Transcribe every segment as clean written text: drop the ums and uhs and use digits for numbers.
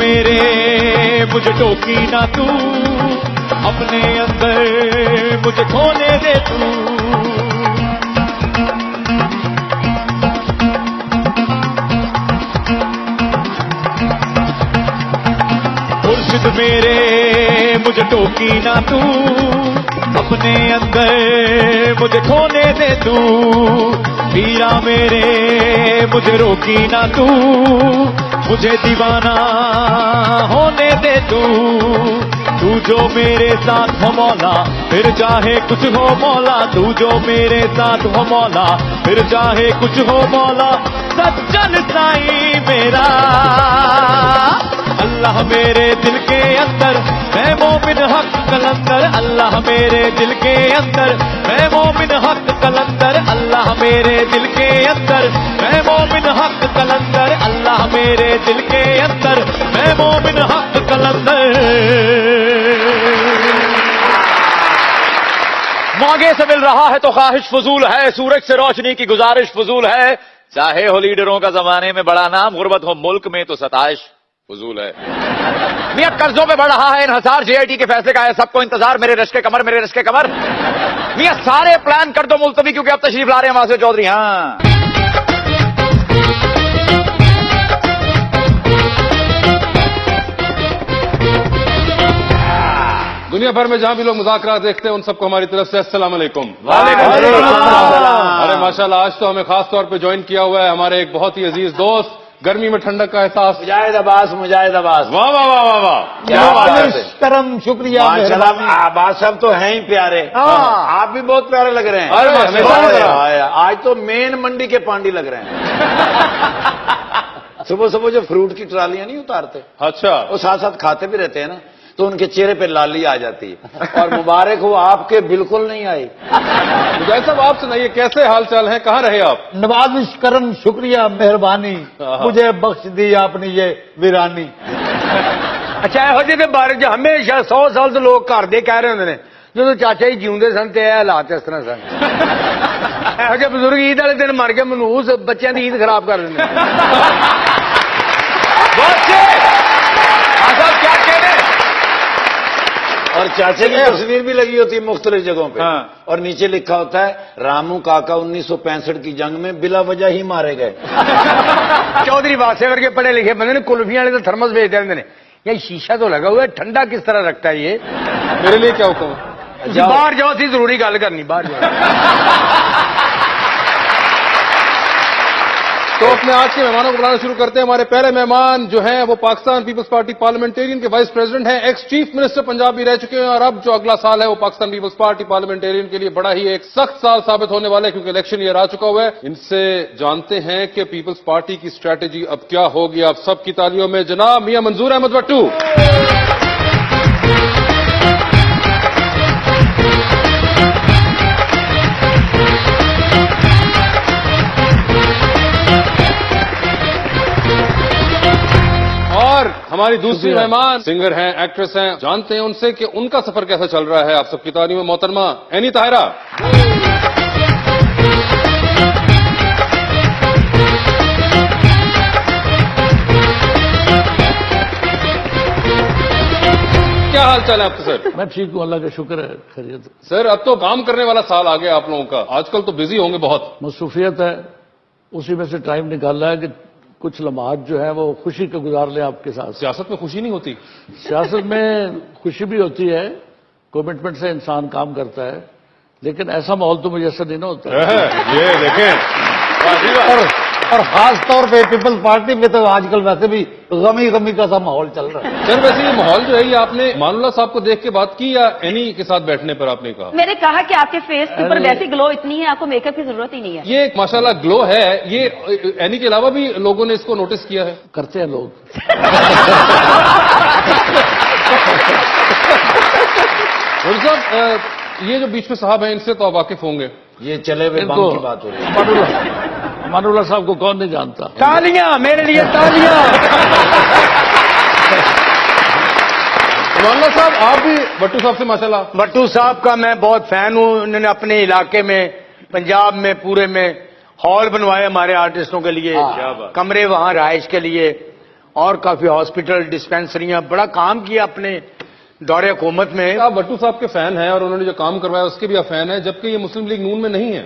میرے مجھے ٹوکی نہ تو، اپنے اندر مجھے کھونے دے تو. مرشد میرے مجھے ٹوکی نہ تو، اپنے اندر مجھے کھونے دے تو. پیرا میرے مجھے روکی نہ تو، مجھے دیوانہ ہونے دے تو. تو جو میرے ساتھ ہو مولا پھر چاہے کچھ ہو مولا، تو جو میرے ساتھ ہو مولا پھر چاہے کچھ ہو مولا. سچل سائیں میرا اللہ میرے دل کے اندر، میں مومن حق کلندر. اللہ میرے دل کے اندر، میں مومن حق کلندر. اللہ میرے دل کے اندر، میں مومن حق کلندر. اللہ میرے دل کے اندر، میں مومن حق کلندر. مانگے سے مل رہا ہے تو خواہش فضول ہے، سورج سے روشنی کی گزارش فضول ہے. چاہے ہو لیڈروں کا زمانے میں بڑا نام، غربت ہو ملک میں تو ستائش فضول ہے. میاں قرضوں پہ بڑھ رہا ہے انحصار، جے آئی ٹی کے فیصلے کا ہے سب کو انتظار. میرے رشک کمر، میرے رشک کمر. میاں سارے پلان کر دو ملتوی کیونکہ اب تشریف لا رہے ہیں واسع چودھری. ہاں دنیا بھر میں جہاں بھی لوگ مذاکرات دیکھتے ہیں ان سب کو ہماری طرف سے السلام علیکم. وعلیکم السلام. ارے ماشاءاللہ آج تو ہمیں خاص طور پہ جوائن کیا ہوا ہے ہمارے ایک بہت ہی عزیز دوست، گرمی میں ٹھنڈک کا احساس. مجاہد عباس، مجاہد عباس. واہ واہ واہ واہ واہ، کیا بات ہے. کرم، شکریہ. عباس صاحب تو ہیں ہی پیارے، آپ بھی بہت پیارے لگ رہے ہیں. آج تو مین منڈی کے پانڈی لگ رہے ہیں. صبح صبح جو فروٹ کی ٹرالیاں نہیں اتارتے، اچھا وہ ساتھ ساتھ کھاتے بھی رہتے ہیں نا، تو ان کے چہرے پہ لالی آ جاتی ہے. اور مبارک ہو آپ کے بالکل نہیں آئی. مجاہد صاحب آپ سنائیے کیسے حال چال ہیں، کہاں رہے آپ؟ نوازش کرم، شکریہ، مہربانی، مجھے بخش دی آپ نے یہ ویرانی. اچھا یہو جہے بارے جو ہمیشہ 100 سال تو لوگ گھر دے کہہ رہے ہوں نے، جدو چاچا جی جیوندے سن تے حالات اس طرح سن. یہو جہے بزرگ عید والے دن مر کے منہوس بچیاں دی عید خراب کر دیں. اور چاچے کی تصویر بھی لگی ہوتی ہے مختلف جگہوں پہ، اور نیچے لکھا ہوتا ہے رامو کاکا 1965 کی جنگ میں بلا وجہ ہی مارے گئے. چودھری واسے ورگے پڑھے لکھے بندے نے کلفیاں والے تو تھرمس بھیجتے رہتے ہیں. یہ شیشہ تو لگا ہوا ہے، ٹھنڈا کس طرح رکھتا ہے یہ؟ میرے لیے کیا حکم ہے؟ باہر جاؤ تھی ضروری گل کرنی، باہر جاؤ. تو اپنے آج کے مہمانوں کو بلانا شروع کرتے ہیں. ہمارے پہلے مہمان جو ہیں وہ پاکستان پیپلز پارٹی پارلیمنٹیرین کے وائس پریزیڈنٹ ہیں، ایکس چیف منسٹر پنجاب بھی رہ چکے ہیں، اور اب جو اگلا سال ہے وہ پاکستان پیپلز پارٹی پارلیمنٹیرین کے لیے بڑا ہی ایک سخت سال ثابت ہونے والا ہے کیونکہ الیکشن ایئر آ چکا ہوا ہے. ان سے جانتے ہیں کہ پیپلز پارٹی کی اسٹریٹجی اب کیا ہوگی. آپ سب کی تالیوں میں جناب میاں منظور احمد بٹو. اور ہماری دوسری مہمان سنگر ہیں، ایکٹریس ہیں، جانتے ہیں ان سے کہ ان کا سفر کیسا چل رہا ہے. آپ سب کی تالیوں میں محترمہ اینی طاہرہ. کیا حال چال ہے آپ کا سر؟ میں ٹھیک ہوں، اللہ کا شکر ہے، خیریت. سر اب تو کام کرنے والا سال آ گیا آپ لوگوں کا، آج کل تو بزی ہوں گے بہت. مصروفیت ہے، اسی میں سے ٹائم نکالا ہے کہ کچھ لمحات جو ہیں وہ خوشی کے گزار لیں آپ کے ساتھ. سیاست میں خوشی نہیں ہوتی؟ سیاست میں خوشی بھی ہوتی ہے، کمٹمنٹ سے انسان کام کرتا ہے، لیکن ایسا ماحول تو مجھے ایسا نہیں نہ ہوتا. یہ دیکھیں، اور خاص طور پہ پیپلز پارٹی میں تو آج کل ویسے بھی غمی کا سا ماحول چل رہا ہے. سر ویسے یہ ماحول جو ہے یہ آپ نے مان اللہ صاحب کو دیکھ کے بات کی یا اینی کے ساتھ بیٹھنے پر آپ نے کہا؟ میں نے کہا کہ آپ کے فیس کے اوپر ویسی گلو اتنی ہے، آپ کو میک اپ کی ضرورت ہی نہیں ہے. یہ ماشاءاللہ گلو ہے، یہ اینی کے علاوہ بھی لوگوں نے اس کو نوٹس کیا ہے؟ کرتے ہیں لوگ. صاحب یہ جو بیچ میں صاحب ہیں ان سے تو آپ واقف ہوں گے. یہ چلے ہوئے بم کی بات ہو رہی ہے. امان اللہ صاحب کو کون نہیں جانتا؟ تالیاں میرے لیے، تالیاں. امان اللہ صاحب آپ بھی بٹو صاحب سے ماشاءاللہ. بٹو صاحب کا میں بہت فین ہوں. انہوں نے اپنے علاقے میں، پنجاب میں پورے میں ہال بنوائے ہمارے آرٹسٹوں کے لیے، کمرے وہاں رہائش کے لیے، اور کافی ہاسپٹل ڈسپینسریاں بڑا کام کیا اپنے دور حکومت میں. آپ بھٹو صاحب کے فین ہیں اور انہوں نے جو کام کروایا اس کے بھی آپ فین ہیں، جبکہ یہ مسلم لیگ نون میں نہیں ہے.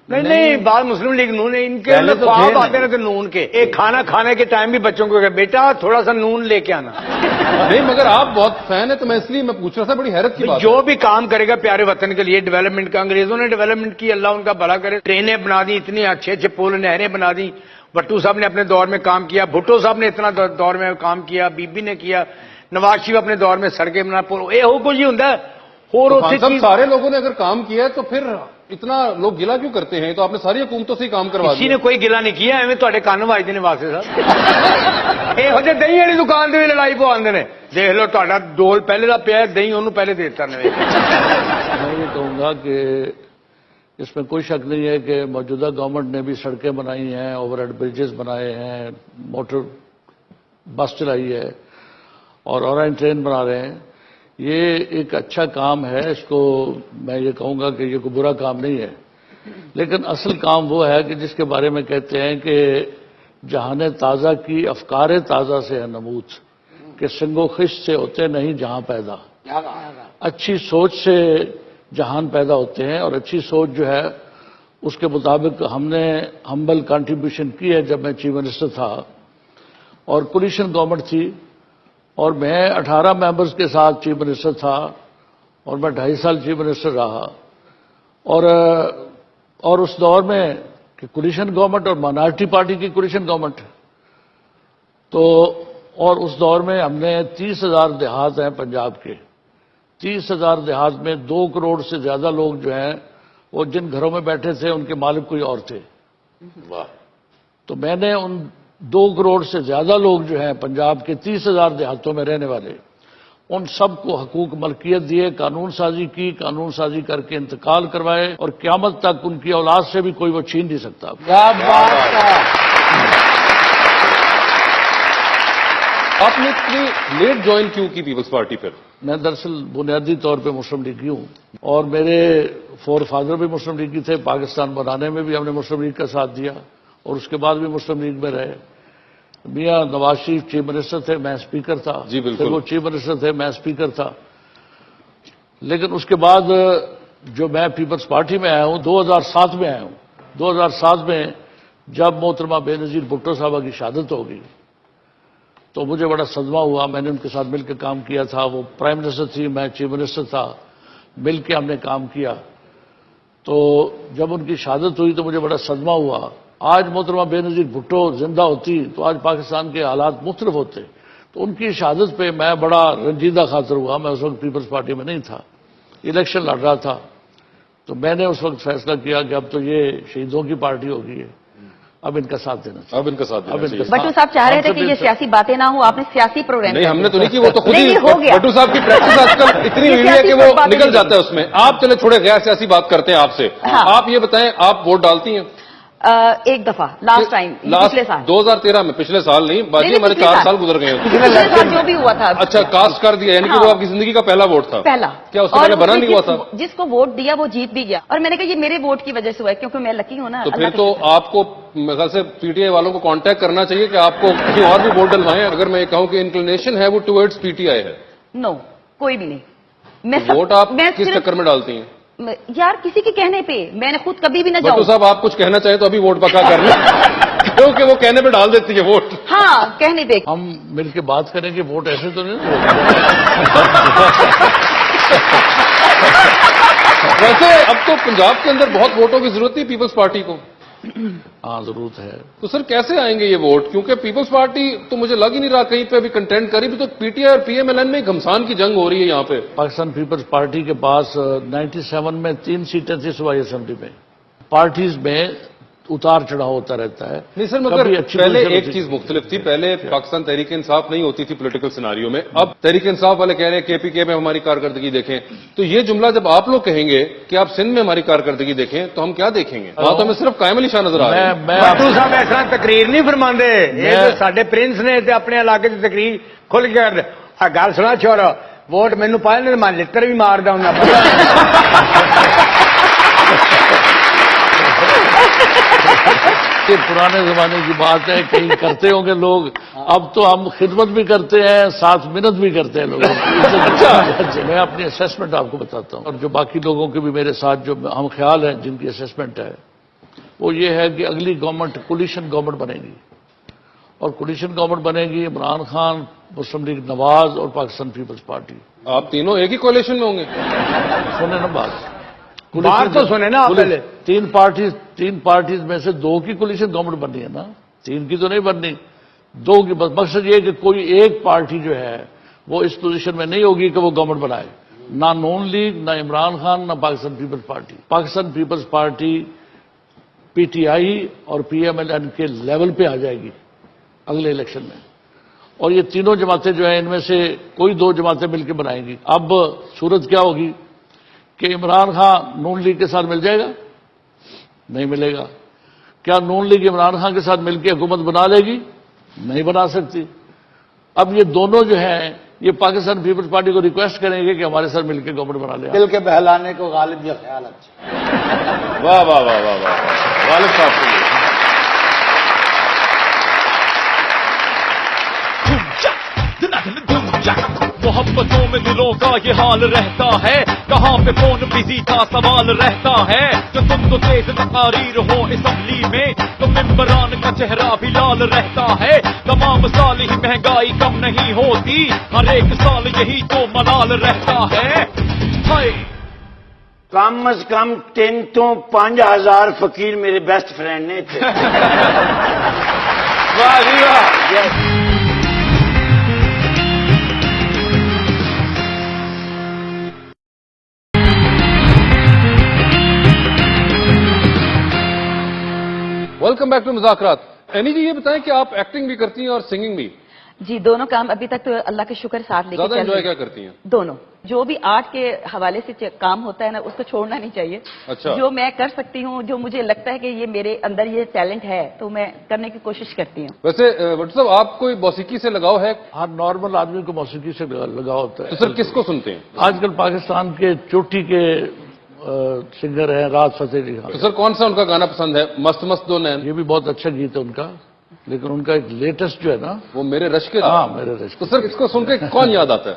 نہیں بات مسلم لیگ نون ہے، ان کے پہلے تو خواب تھے آتے نا کہ نون کے ایک کھانا کھانے کے ٹائم بھی بچوں کو کہ بیٹا تھوڑا سا نون لے کے آنا. نہیں مگر آپ بہت فین ہیں تو میں اس لیے میں پوچھ رہا تھا، بڑی حیرت کی بات ہے. جو بھی کام کرے گا پیارے وطن کے لیے ڈیولپمنٹ کا، انگریزوں نے ڈیولپمنٹ کی، اللہ ان کا بھلا کرے. ٹرینیں بنا دی، اتنے اچھے اچھے پل نہریں بنا دی. بھٹو صاحب نے اپنے دور میں کام کیا، بھٹو صاحب نے اتنا دور میں کام کیا، بی بی نے کیا، نواز شریف اپنے دور میں سڑکیں بنا پل. یہ ہو کچھ ہی ہوں خان صاحب سارے لوگوں نے اگر کام کیا ہے تو پھر اتنا لوگ گلا کیوں کرتے ہیں؟ تو آپ نے ساری حکومتوں سے ہی کام کروا کسی دیا. نے کوئی گلا نہیں کیا، ایویں تھوڑے کان وجدے نے واسطے صاحب. یہ ہوتے دہی والی دکان سے بھی لڑائی پواندے نے. دیکھ لو تہاڈا ڈول پہلے دا پیا، دہی انہوں پہلے دے دیتا نے. میں یہ کہوں گا کہ اس میں کوئی شک نہیں ہے کہ موجودہ گورنمنٹ نے بھی سڑکیں بنائی ہیں، اوور ہیڈ بریجز بنائے ہیں، موٹر بس چلائی ہے اور اورائن ٹرین بنا رہے ہیں. یہ ایک اچھا کام ہے، اس کو میں یہ کہوں گا کہ یہ کوئی برا کام نہیں ہے. لیکن اصل کام وہ ہے کہ جس کے بارے میں کہتے ہیں کہ جہان تازہ کی افکار تازہ سے ہے نمود، کہ سنگ و خشت سے ہوتے نہیں جہاں پیدا. اچھی سوچ سے جہان پیدا ہوتے ہیں، اور اچھی سوچ جو ہے اس کے مطابق ہم نے ہمبل کنٹریبیوشن کی ہے. جب میں چیف منسٹر تھا اور کولیشن گورنمنٹ تھی اور میں 18 ممبرز کے ساتھ چیف منسٹر تھا اور میں 2.5 سال چیف منسٹر رہا، اور اس دور میں کہ کولیشن گورنمنٹ اور مائنارٹی پارٹی کی کولیشن گورنمنٹ، تو اور اس دور میں ہم نے 30,000 دیہات ہیں پنجاب کے، 30,000 دیہات میں 2 کروڑ سے زیادہ لوگ جو ہیں وہ جن گھروں میں بیٹھے تھے ان کے مالک کوئی اور تھے. تو میں نے ان 2 کروڑ سے زیادہ لوگ جو ہیں پنجاب کے 30,000 دیہاتوں میں رہنے والے، ان سب کو حقوق ملکیت دیے، قانون سازی کی، قانون سازی کر کے انتقال کروائے، اور قیامت تک ان کی اولاد سے بھی کوئی وہ چھین نہیں سکتا. آپ نے اتنی لیٹ جوائن کیوں کی پیپلز پارٹی پھر؟ میں دراصل بنیادی طور پہ مسلم لیگی ہوں، اور میرے فور فادر بھی مسلم لیگی تھے. پاکستان بنانے میں بھی ہم نے مسلم لیگ کا ساتھ دیا اور اس کے بعد بھی مسلم لیگ میں رہے. میاں نواز شریف چیف منسٹر تھے، میں اسپیکر تھا. جی بالکل. پھر وہ چیف منسٹر تھے، میں اسپیکر تھا. لیکن اس کے بعد جو میں پیپلز پارٹی میں آیا ہوں 2007 میں آیا ہوں. 2007 میں جب محترمہ بے نظیر بھٹو صاحبہ کی شہادت ہو گئی تو مجھے بڑا صدمہ ہوا. میں نے ان کے ساتھ مل کے کام کیا تھا، وہ پرائم منسٹر تھی، میں چیف منسٹر تھا، مل کے ہم نے کام کیا. تو جب ان کی شہادت ہوئی تو مجھے بڑا صدمہ ہوا. آج محترمہ بے نظیر بھٹو زندہ ہوتی تو آج پاکستان کے حالات مختلف ہوتے. تو ان کی شہادت پہ میں بڑا رنجیدہ خاطر ہوا. میں اس وقت پیپلز پارٹی میں نہیں تھا، الیکشن لڑ رہا تھا. تو میں نے اس وقت فیصلہ کیا کہ اب تو یہ شہیدوں کی پارٹی ہو گئی ہے، اب ان کا ساتھ دینا چاہیے. اب ان کا ساتھ دینا چاہیے. بٹو صاحب چاہ رہے تھے کہ یہ سیاسی باتیں نہ ہوں، آپ نے سیاسی پروگرام. نہیں ہم نے تو نہیں کی، وہ تو خود ہی ہو گیا. بھٹو صاحب کی پریکٹس آج کل اتنی ہوئی ہے کہ وہ نکل جاتا ہے اس میں. آپ چلے چھوڑے غیر سیاسی بات کرتے ہیں آپ سے. آپ یہ بتائیں آپ ووٹ ڈالتی ہیں؟ ایک دفعہ لاسٹ ٹائم پچھلے سال 2013 میں. پچھلے سال نہیں باجی، ہمارے 4 سال گزر گئے ہیں. پچھلے سال جو بھی ہوا تھا. اچھا کاسٹ کر دیا، یعنی کہ وہ آپ کی زندگی کا پہلا ووٹ تھا. پہلا. کیا اس سے پہلے بنا نہیں ہوا تھا؟ جس کو ووٹ دیا وہ جیت بھی گیا، اور میں نے کہا یہ میرے ووٹ کی وجہ سے ہوا ہے کیونکہ میں لکی ہوں نا. تو پھر تو آپ کو میرے خیال سے پی ٹی آئی والوں کو کانٹیکٹ کرنا چاہیے کہ آپ کو کسی اور بھی ووٹ ڈلوائیں. اگر میں یہ کہوں کہ انکلینیشن ہے وہ ٹوورڈز پی ٹی آئی ہے. نو کوئی بھی نہیں. میں ووٹ آپ کس چکر میں ڈالتی ہیں؟ یار کسی کے کہنے پہ میں نے خود کبھی بھی نہ بٹو جاؤں. صاحب آپ کچھ کہنا چاہیں تو ابھی ووٹ پکا کر لیں کیونکہ وہ کہنے پہ ڈال دیتی ہے ووٹ. ہاں کہنے پہ. ہم مل کے بات کریں کہ ووٹ ایسے تو نہیں. ویسے اب تو پنجاب کے اندر بہت ووٹوں کی ضرورت تھی پیپلز پارٹی کو. ہاں ضرورت ہے. تو سر کیسے آئیں گے یہ ووٹ؟ کیونکہ پیپلز پارٹی تو مجھے لگ ہی نہیں رہا کہیں پہ بھی کنٹینٹ کری بھی. تو پی ٹی آئی اور پی ایم ایل این میں گھمسان کی جنگ ہو رہی ہے یہاں پہ. پاکستان پیپلز پارٹی کے پاس 97 میں 3 سیٹیں تھیں صوبائی اسمبلی میں. پارٹیز میں اتار چڑھاؤ ہوتا رہتا ہے. نہیں سر مگر پہلے ایک چیز مختلف تھی. پہلے پاکستان تحریک انصاف نہیں ہوتی تھی پولیٹیکل سیناریو میں. اب تحریک انصاف والے کہہ رہے ہیں کے پی کے میں ہماری کارکردگی دیکھیں. تو یہ جملہ جب آپ لوگ کہیں گے کہ آپ سندھ میں ہماری کارکردگی دیکھیں تو ہم کیا دیکھیں گے؟ وہاں تو ہمیں صرف قائم علی شاہ نظر آ رہے ہیں. بٹو صاحب اس طرح تقریر نہیں فرماندے. یہ ساڈے پرنس نے تے اپنے علاقے کی تقریر کھل کے کر دے. گل سنا چھوڑو، ووٹ مینوں پائے نے میں لتر بھی مار دا ہوں. یہ پرانے زمانے کی بات ہے، کہیں کرتے ہوں گے لوگ، اب تو ہم خدمت بھی کرتے ہیں، 7 منٹ بھی کرتے ہیں لوگوں کی۔ میں اپنی اسیسمنٹ آپ کو بتاتا ہوں، اور جو باقی لوگوں کے بھی میرے ساتھ جو ہم خیال ہیں جن کی اسیسمنٹ ہے، وہ یہ ہے کہ اگلی گورنمنٹ کولیشن گورنمنٹ بنے گی، اور کولیشن گورنمنٹ بنے گی عمران خان، مسلم لیگ نواز اور پاکستان پیپلز پارٹی۔ آپ تینوں ایک ہی کولیشن میں ہوں گے؟ سنیں نا بات تو سنیں نا آپ پہلے۔ تین پارٹیز میں سے 2 کی کولیشن گورنمنٹ بننی ہے نا، 3 کی تو نہیں بننی، 2 کی بس۔ مقصد یہ ہے کہ کوئی ایک پارٹی جو ہے وہ اس پوزیشن میں نہیں ہوگی کہ وہ گورنمنٹ بنائے، نہ نون لیگ، نہ عمران خان، نہ Pakistan Peoples Party. Pakistan Peoples Party P T I اور پی ایم ایل این کے لیول پہ آ جائے گی اگلے الیکشن میں، اور یہ تینوں جماعتیں جو ہیں ان میں سے کوئی 2 جماعتیں مل کے بنائیں گی۔ اب صورت کیا ہوگی کہ عمران خان نون لیگ کے ساتھ مل جائے گا؟ نہیں ملے گا۔ کیا نون لیگ عمران خان کے ساتھ مل کے حکومت بنا لے گی؟ نہیں بنا سکتی۔ اب یہ دونوں جو ہیں یہ پاکستان پیپلز پارٹی کو ریکویسٹ کریں گے کہ ہمارے ساتھ مل کے گورنمنٹ بنا لے۔ دل کے بہلانے کو غالب یہ خیال اچھا۔ واہ واہ واہ واہ واہ، غالب صاحب کے لیے محبتوں میں دلوں کا یہ حال رہتا ہے، کہاں پہ فون بزی کا سوال رہتا ہے، جو تم تو تیز تقاریر ہو اسمبلی میں، تو ممبران کا چہرہ بھی لال رہتا ہے، تمام سال ہی مہنگائی کم نہیں ہوتی، ہر ایک سال یہی تو ملال رہتا ہے۔ کم از کم 3 تو 5,000 فقیر میرے بیسٹ فرینڈ نے تھے۔ واہ جی واہ۔ ویلکم بیک ٹو مذاکرات۔ اینی جی یہ بتائیں کہ آپ ایکٹنگ بھی کرتی ہیں اور سنگنگ بھی؟ جی دونوں کام ابھی تک تو اللہ کا شکر ساتھ لے کے زیادہ چل انجوائے رہے کیا ہیں۔ کرتی ہیں؟ دونوں، جو بھی آرٹ کے حوالے سے کام ہوتا ہے نا اس کو چھوڑنا نہیں چاہیے۔ اچھا۔ جو میں کر سکتی ہوں، جو مجھے لگتا ہے کہ یہ میرے اندر یہ ٹیلنٹ ہے تو میں کرنے کی کوشش کرتی ہوں۔ ویسے بٹ صاحب آپ کوئی موسیقی سے لگاؤ ہے؟ ہر نارمل آدمی کو موسیقی سے لگا ہوتا ہے۔ تو سر کس کو سنتے ہیں؟ آج کل پاکستان کے چوٹی کے سنگر ہیں راحت فتح علی خان۔ تو سر کون سا ان کا گانا پسند ہے؟ مست مست دو نین؟ یہ بھی بہت اچھا گیت ہے ان کا، لیکن ان کا ایک لیٹسٹ جو ہے نا وہ میرے رش کے؟ ہاں میرے رش۔ تو سر اس کو سن کے کون یاد آتا ہے؟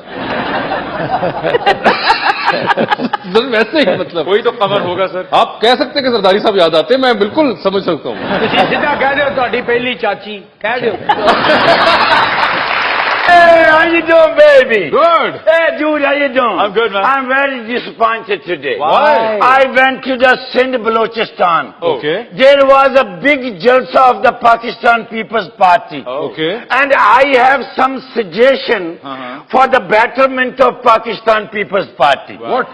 سر ویسے ہی مطلب کوئی تو خبر ہوگا سر۔ آپ کہہ سکتے ہیں کہ زرداری صاحب یاد آتے ہیں، میں بالکل سمجھ سکتا ہوں۔ سیدھا کہہ دو تہاڈی پہلی چاچی کہہ دو۔ Hey, how you doing, baby? Good. Hey, dude, how you doing? I'm good, man. I'm very disappointed today. Why? I went to the Sindh Balochistan. Okay. There was a big jalsa of the Pakistan People's Party. Okay. And I have some suggestion for the betterment of Pakistan People's Party. What?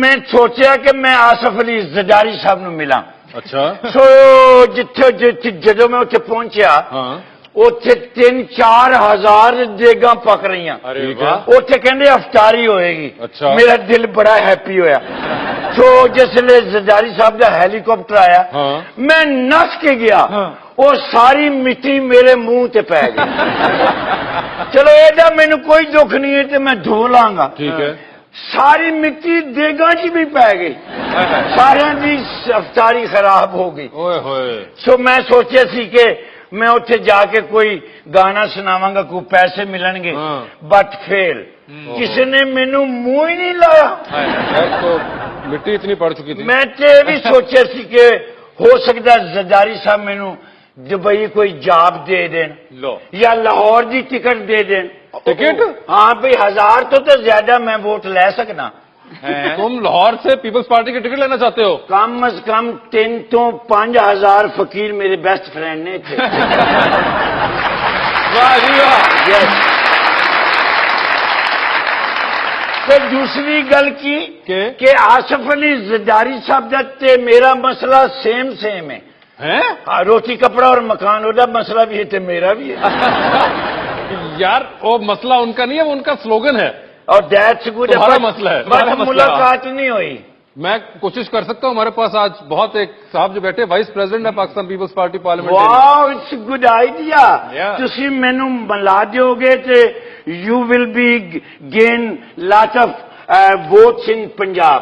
میں سوچیا کہ میں آصف علی زرداری صاحب نو ملاں۔ اچھا۔ سو جدو میں اتنے پہنچیا ہاں۔ اتنے 3-4 ہزار دیگاں پک رہی ہیں۔ ٹھیک ہے۔ اتنے کہندے افطاری ہوئے گی۔ اچھا۔ میرا دل بڑا ہیپی ہویا۔ تو جسلے زرداری صاحب کا ہیلی کاپٹر آیا ہاں۔ میں نس کے گیا، وہ ساری مٹی میرے منہ تے پی گئی۔ چلو ایڈا مینو کوئی دکھ نہیں ہے تو میں دھو لاں گا۔ ٹھیک ہے۔ ساری مٹی دیگاں چ بھی پی گئی، سارے دی افطاری خراب ہو گئی۔ اوئے ہوئے۔ سو میں سوچیا سی کہ میں اتنے جا کے کوئی گانا سناواں گا، کوئی پیسے ملن گے، بٹ فیل، کسی نے مینو منہ ہی نہیں لایا۔ تو مٹی اتنی پڑ چکی تھی۔ میں تے بھی سوچیا سی کہ ہو سکتا زرداری صاحب مینو دبئی کوئی جاب دے دین یا لاہور دی ٹکٹ دے دین۔ ٹکٹ؟ ہاں بھائی 1000 تو زیادہ میں ووٹ لے سکنا۔ تم لاہور سے پیپلز پارٹی کی ٹکٹ لینا چاہتے ہو؟ کم از کم 3 تو 5,000 فقیر میرے بیسٹ فرینڈ نے تھے۔ واہ جی واہ۔ پھر دوسری گل کی کہ آصف علی زرداری صاحب دا تے میرا مسئلہ سیم ہے۔ روٹی کپڑا اور مکان دا مسئلہ بھی ہے تے میرا بھی ہے۔ یار وہ مسئلہ ان کا نہیں ہے، وہ ان کا سلوگن ہے اور دیٹس گڈ۔ تمہارا مسئلہ ہے، بس ملاقات نہیں ہوئی۔ میں کوشش کر سکتا ہوں، ہمارے پاس آج بہت ایک صاحب جو بیٹھے وائس پریزیڈنٹ ہے Pakistan Peoples Party parliament. Wow it's good idea. تسی مینوں ملا دیو گے تے you will be gain lot of votes in Punjab.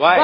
Why?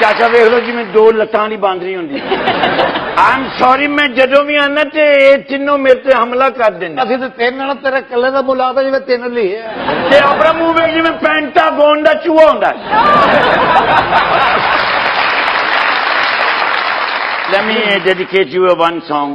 ਚਾਚਾ ਵੇਖ ਲਓ ਜਿਵੇਂ ਦੋ ਲੱਤਾਂ ਦੀ ਬਾਂਦਰੀ ਹੁੰਦੀ ਆਈ ਐਮ ਸੌਰੀ ਮੈਂ ਜਦੋਂ ਵੀ ਆਣਾ ਤੇ ਇਹ ਤਿੰਨੋਂ ਮੇਰੇ ਤੇ ਹਮਲਾ ਕਰ ਦਿੰਦੇ ਅਸੀਂ ਤੇ ਤਿੰਨ ਨਾਲ ਤੇਰੇ ਕੱਲੇ ਦਾ ਮੁੱਲ ਆਦਾ ਜਿਵੇਂ ਤਿੰਨ ਲਈ ਹੈ ਤੇ ਆਪਣਾ ਮੂੰਹ ਵੇਖ ਜਿਵੇਂ ਪੈਂਟਾਗਨ ਦਾ ਚੂਹਾ ਹੁੰਦਾ Let me dedicate you a one song.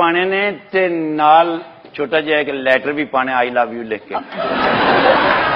ਪਾਣੇ ਨੇ ਤੇ ਨਾਲ ਛੋਟਾ ਜਿਹਾ ਇੱਕ ਲੈਟਰ ਵੀ ਪਾਣੇ ਆਈ ਲਵ ਯੂ ਲਿਖ ਕੇ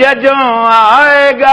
ਜਦੋਂ ਆਏਗਾ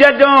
ਜਦੋਂ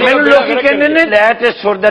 ਮੈਨੂੰ ਲੋਕੀ ਕਹਿੰਦੇ ਨੇ ਲੈ ਤੇ ਸੁਰ ਦਾ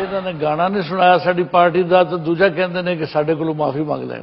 ਇਹਨਾਂ ਨੇ ਗਾਣਾ ਨਹੀਂ ਸੁਣਾਇਆ ਸਾਡੀ ਪਾਰਟੀ ਦਾ ਤਾਂ ਦੂਜਾ ਕਹਿੰਦੇ ਨੇ ਕਿ ਸਾਡੇ ਕੋਲੋਂ ਮਾਫੀ ਮੰਗ ਲੈਣ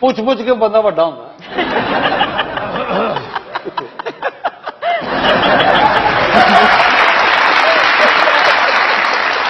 ਪੁੱਛ ਪੁੱਛ ਕੇ ਬੰਦਾ ਵੱਡਾ ਹੁੰਦਾ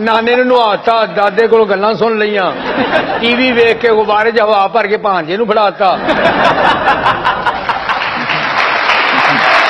ਨਾਨੇ ਨੂੰ ਨਵਾਤਾ, ਦਾਦੇ ਕੋਲੋਂ ਗੱਲਾਂ ਸੁਣ ਲਈਆਂ, ਟੀਵੀ ਵੇਖ ਕੇ ਗੁਬਾਰੇ 'ਚ ਹਵਾ ਭਰ ਕੇ ਭਾਂਜੇ ਨੂੰ ਫੜਾਤਾ।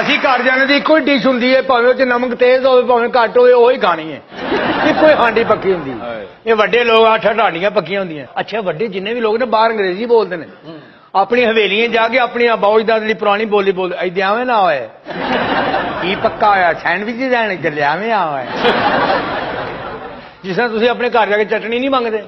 ਅਸੀਂ ਘਰ ਜਾਣੇ ਦੀ ਇੱਕੋ ਹੀ ਡਿਸ਼ ਹੁੰਦੀ ਹੈ, ਭਾਵੇਂ ਉਹ 'ਚ ਨਮਕ ਤੇਜ਼ ਹੋਵੇ ਭਾਵੇਂ ਘੱਟ ਹੋਵੇ, ਉਹੀ ਖਾਣੀ ਹੈ। ਇੱਕੋ ਹੀ ਹਾਂਡੀ ਪੱਕੀ ਹੁੰਦੀ ਹੈ। ਇਹ ਵੱਡੇ ਲੋਕ 8 ਹਾਂਡੀਆਂ ਪੱਕੀਆਂ ਹੁੰਦੀਆਂ। ਅੱਛਾ, ਵੱਡੇ ਜਿੰਨੇ ਵੀ ਲੋਕ ਨੇ ਬਾਹਰ ਅੰਗਰੇਜ਼ੀ ਬੋਲਦੇ ਨੇ, ਆਪਣੀ ਹਵੇਲੀਆਂ ਜਾ ਕੇ ਆਪਣੀ ਬਾਉਜਦਾਦ ਦੀ ਪੁਰਾਣੀ ਬੋਲੀ ਬੋਲਦੇ। ਐਦਾਂ ਐਵੇਂ ਨਾ ਹੋਏ ਕੀ ਪੱਕਾ ਹੋਇਆ, ਸੈਂਡਵਿਚ ਲੈਣ ਚੱਲਿਆ ਐਵੇਂ ਆ ਹੋਇਆ। ਜਿਸ ਤਰ੍ਹਾਂ ਤੁਸੀਂ ਆਪਣੇ ਘਰ ਜਾ ਕੇ ਚਟਣੀ ਨਹੀਂ ਮੰਗਦੇ।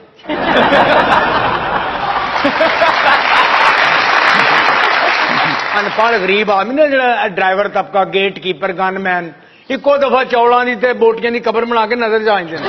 ਅਨਪੜ੍ਹ ਗਰੀਬ ਆਦਮੀ ਨੇ ਜਿਹੜਾ ਡਰਾਈਵਰ ਤਬਕਾ, ਗੇਟ ਕੀਪਰ, ਗਨਮੈਨ, ਇੱਕੋ ਦਫਾ ਚੌਲਾਂ ਦੀ ਤੇ ਬੋਟੀਆਂ ਦੀ ਕਬਰ ਬਣਾ ਕੇ ਨਜ਼ਰ ਜਾ ਜਾਂਦੇ ਨੇ।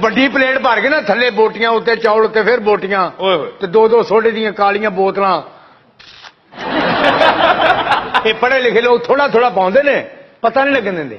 ਵੱਡੀ ਪਲੇਟ ਭਰ ਕੇ ਨਾ, ਥੱਲੇ ਬੋਟੀਆਂ, ਉੱਤੇ ਚੌਲ, ਉੱਤੇ ਫਿਰ ਬੋਟੀਆਂ, ਤੇ 2-2 ਸੋਡੇ ਦੀਆਂ ਕਾਲੀਆਂ ਬੋਤਲਾਂ। ਇਹ ਪੜ੍ਹੇ ਲਿਖੇ ਲੋਕ ਥੋੜਾ ਥੋੜਾ ਪਾਉਂਦੇ ਨੇ, ਪਤਾ ਨਹੀਂ ਲੱਗਣ ਦਿੰਦੇ।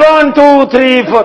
1 2 3 4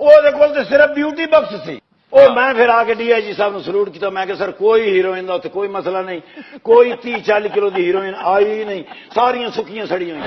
ਉਹਦੇ ਕੋਲ ਤੇ ਸਿਰਫ ਬਿਊਟੀ ਬਕਸ ਸੀ। ਉਹ ਮੈਂ ਫਿਰ ਆ ਕੇ ਡੀਆਈਜੀ ਸਾਹਿਬ ਨੂੰ ਸਲੂਟ ਕੀਤਾ। ਮੈਂ ਕਿਹਾ ਸਰ, ਕੋਈ ਹੀਰੋਇਨ ਦਾ ਉੱਥੇ ਕੋਈ ਮਸਲਾ ਨਹੀਂ, ਕੋਈ 30-40 ਕਿਲੋ ਦੀ ਹੀਰੋਇਨ ਆਈ ਨਹੀਂ, ਸਾਰੀਆਂ ਸੁੱਕੀਆਂ ਸੜੀਆਂ ਹੋਈਆਂ।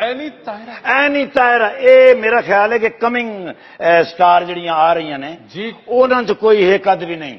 ਐਨੀ ਤਾਇਰਾ ਐਨੀ ਤਾਇਰਾ, ਇਹ ਮੇਰਾ ਖਿਆਲ ਹੈ ਕਿ ਕਮਿੰਗ ਸਟਾਰ ਜਿਹੜੀਆਂ ਆ ਰਹੀਆਂ ਨੇ ਜੀ, ਉਹਨਾਂ 'ਚ ਕੋਈ ਇੱਕ ਅੱਧ ਵੀ ਨਹੀਂ।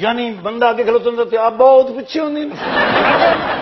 ਯਾਨੀ ਬੰਦਾ ਅੱਗੇ ਖਲੋਤਾ ਹੁੰਦਾ ਤੇ ਆਪ ਬਹੁਤ ਪਿੱਛੇ ਹੁੰਦੀ।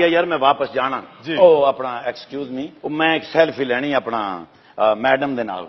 ਗਿਆ ਯਾਰ, ਮੈਂ ਵਾਪਸ ਜਾਣਾ। ਜੀ। ਉਹ ਆਪਣਾ ਐਕਸਕਿਊਜ਼ ਮੀ, ਉਹ ਮੈਂ ਇੱਕ ਸੈਲਫੀ ਲੈਣੀ ਆਪਣਾ ਮੈਡਮ ਦੇ ਨਾਲ।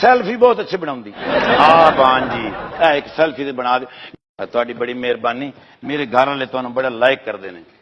ਸੈਲਫੀ ਬਹੁਤ ਅੱਛੀ ਬਣਾਉਂਦੀ। ਆ ਬਾਨ ਜੀ ਇਹ ਇੱਕ ਸੈਲਫੀ ਤੇ ਬਣਾ ਦੇ। ਤੁਹਾਡੀ ਬੜੀ ਮਿਹਰਬਾਨੀ, ਮੇਰੇ ਘਰ ਵਾਲੇ ਤੁਹਾਨੂੰ ਬੜਾ ਲਾਈਕ ਕਰਦੇ ਨੇ।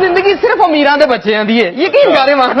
ਜ਼ਿੰਦਗੀ ਸਿਰਫ ਅਮੀਰਾਂ ਦੇ ਬੱਚਿਆਂ ਦੀ ਹੈ, ਯਕੀਨ ਕਰੇ ਮਾਨ।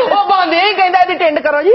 ਉਹ ਬਾਂਦੇ ਹੀ ਕਹਿੰਦਾ ਇਹਦੀ ਟਿੰਡ ਕਰੋ ਜੀ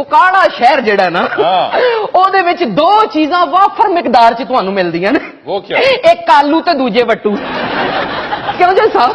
ਉਕਾੜਾ ਸ਼ਹਿਰ ਜਿਹੜਾ ਨਾ ਉਹਦੇ ਵਿੱਚ ਦੋ ਚੀਜ਼ਾਂ ਵਾਫਰ ਮਿਕਦਾਰ ਚ ਤੁਹਾਨੂੰ ਮਿਲਦੀਆਂ ਨੇ ਉਹ ਕੀ ਇੱਕ ਆਲੂ ਤੇ ਦੂਜੇ ਵੱਟੂ ਕਿਉਂ ਜੀ ਸਾਹਿਬ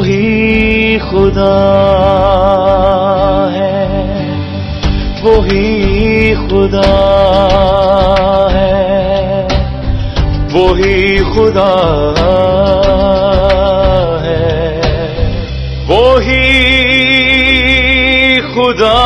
وہی خدا ہے، وہی خدا ہے، وہی خدا ہے، وہی خدا